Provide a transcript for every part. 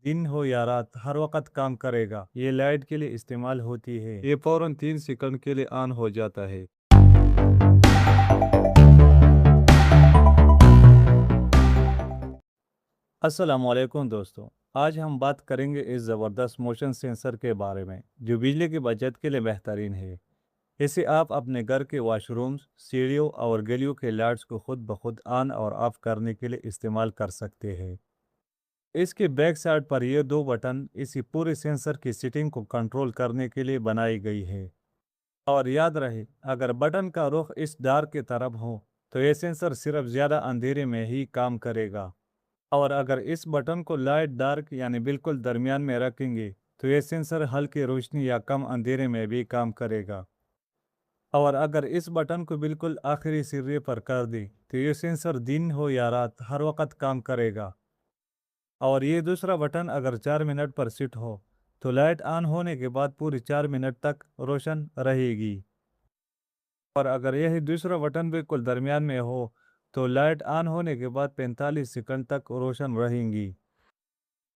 दिन हो या रात हर वक्त काम करेगा। ये लाइट के लिए इस्तेमाल होती है। ये फौरन 3 सेकंड के लिए ऑन हो जाता है। अस्सलाम वालेकुम दोस्तों, आज हम बात करेंगे इस ज़बरदस्त मोशन सेंसर के बारे में जो बिजली की बचत के लिए बेहतरीन है। इसे आप अपने घर के वॉशरूम्स, सीढ़ियों और गलियों के लाइट्स को खुद ब खुद ऑन और ऑफ करने के लिए इस्तेमाल कर सकते हैं। इसके बैक साइड पर ये दो बटन इसी पूरे सेंसर की सेटिंग को कंट्रोल करने के लिए बनाई गई है। और याद रहे, अगर बटन का रुख इस डार्क की तरफ हो तो ये सेंसर सिर्फ ज़्यादा अंधेरे में ही काम करेगा। और अगर इस बटन को लाइट डार्क यानी बिल्कुल दरमियान में रखेंगे तो ये सेंसर हल्की रोशनी या कम अंधेरे में भी काम करेगा। और अगर इस बटन को बिल्कुल आखिरी सिरे पर कर दें तो ये सेंसर दिन हो या रात हर वक्त काम करेगा। और ये दूसरा बटन अगर 4 मिनट पर सेट हो तो लाइट ऑन होने के बाद पूरी 4 मिनट तक रोशन रहेगी। और अगर यही दूसरा बटन बिल्कुल दरमियान में हो तो लाइट ऑन होने के बाद 45 सेकंड तक रोशन रहेंगी।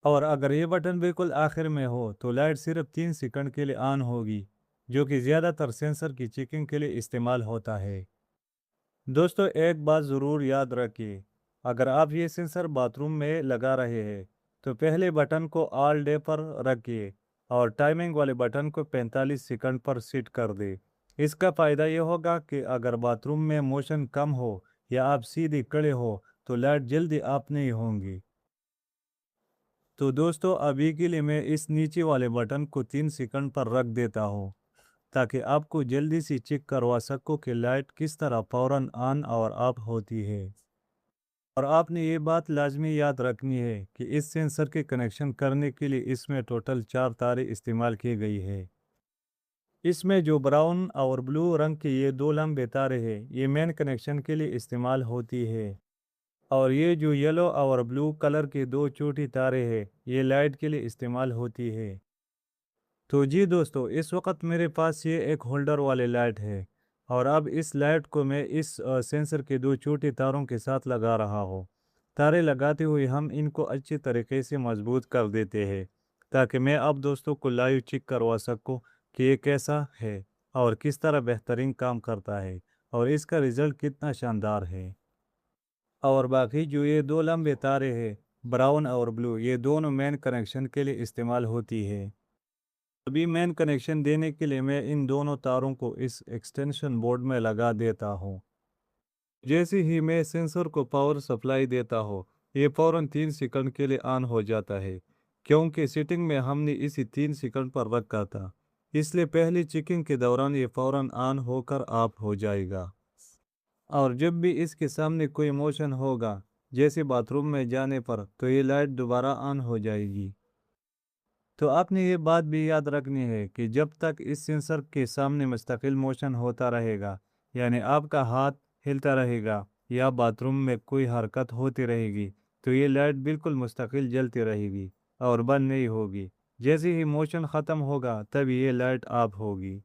और अगर ये बटन बिल्कुल आखिर में हो तो लाइट सिर्फ 3 सेकंड के लिए ऑन होगी, जो कि ज़्यादातर सेंसर की चेकिंग के लिए इस्तेमाल होता है। दोस्तों, एक बात ज़रूर याद रखिए, अगर आप ये सेंसर बाथरूम में लगा रहे हैं तो पहले बटन को ऑल डे पर रखिए और टाइमिंग वाले बटन को 45 सेकंड पर सेट कर दें। इसका फ़ायदा ये होगा कि अगर बाथरूम में मोशन कम हो या आप सीधे खड़े हो तो लाइट जल्दी ऑफ नहीं होंगी। तो दोस्तों, अभी के लिए मैं इस नीचे वाले बटन को 3 सेकंड पर रख देता हूँ ताकि आपको जल्दी से चेक करवा सको कि लाइट किस तरह फौरन ऑन और ऑफ होती है। और आपने ये बात लाजमी याद रखनी है कि इस सेंसर के कनेक्शन करने के लिए इसमें टोटल 4 तारें इस्तेमाल की गई है। इसमें जो ब्राउन और ब्लू रंग के ये दो लंबे तारे हैं ये मेन कनेक्शन के लिए इस्तेमाल होती है। और ये जो येलो और ब्लू कलर की दो छोटी तारे हैं ये लाइट के लिए इस्तेमाल होती है। तो जी दोस्तों, इस वक्त मेरे पास ये एक होल्डर वाले लाइट है और अब इस लाइट को मैं इस सेंसर के दो छोटे तारों के साथ लगा रहा हूँ। तारे लगाते हुए हम इनको अच्छी तरीके से मजबूत कर देते हैं ताकि मैं अब दोस्तों को लाइव चेक करवा सकूँ कि ये कैसा है और किस तरह बेहतरीन काम करता है और इसका रिजल्ट कितना शानदार है। और बाकी जो ये दो लंबे तारे हैं ब्राउन और ब्लू, ये दोनों मेन कनेक्शन के लिए इस्तेमाल होती है। अभी मेन कनेक्शन देने के लिए मैं इन दोनों तारों को इस एक्सटेंशन बोर्ड में लगा देता हूँ। जैसे ही मैं सेंसर को पावर सप्लाई देता हूँ ये फौरन 3 सेकंड के लिए ऑन हो जाता है, क्योंकि सेटिंग में हमने इसी 3 सेकंड पर रखा था। इसलिए पहली चेकिंग के दौरान ये फौरन ऑन होकर ऑफ हो जाएगा। और जब भी इसके सामने कोई मोशन होगा जैसे बाथरूम में जाने पर तो ये लाइट दोबारा ऑन हो जाएगी। तो आपने ये बात भी याद रखनी है कि जब तक इस सेंसर के सामने मुस्तकिल मोशन होता रहेगा, यानी आपका हाथ हिलता रहेगा या बाथरूम में कोई हरकत होती रहेगी, तो ये लाइट बिल्कुल मुस्तकिल जलती रहेगी और बंद नहीं होगी। जैसे ही मोशन ख़त्म होगा तभी ये लाइट ऑफ होगी।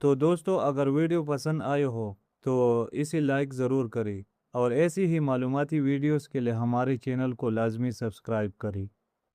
तो दोस्तों, अगर वीडियो पसंद आए हो तो इसे लाइक ज़रूर करें और ऐसी ही मालूमाती वीडियोस के लिए हमारे चैनल को लाजमी सब्सक्राइब करें।